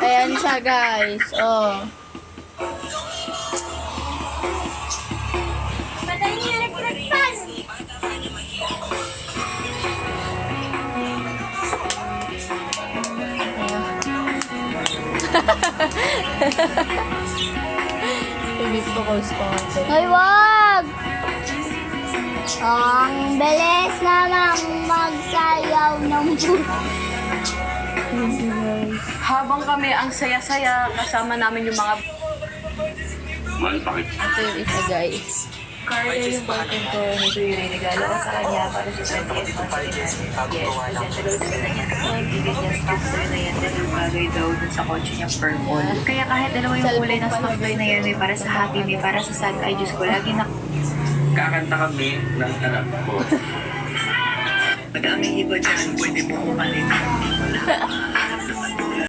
Ayan siya, guys. Oh. Patay niya na pinagpan! Ibig ko post ko. Ay, wag! Ang bilis namang magsayaw ng Habang kami ang saya-saya, kasama namin yung mga Ito yung isa, guys. Carla yung boyfriend ko. Ito yung regalo ko sa kanya para sa 20th birthday natin. Yes, presentable ko na niya. Bibigyan niya stuff toy na yan. Dahil yung bagay daw dun sa kotse niya purple. Kaya kahit dalawa yung kulay ng stuff toy na yan, may para sa happy, may para sa sad. Ay, Diyos ko, lagi na Kakanta kami ng anak ko. madaming iba dyan. Pwede mo kumalit. Wala.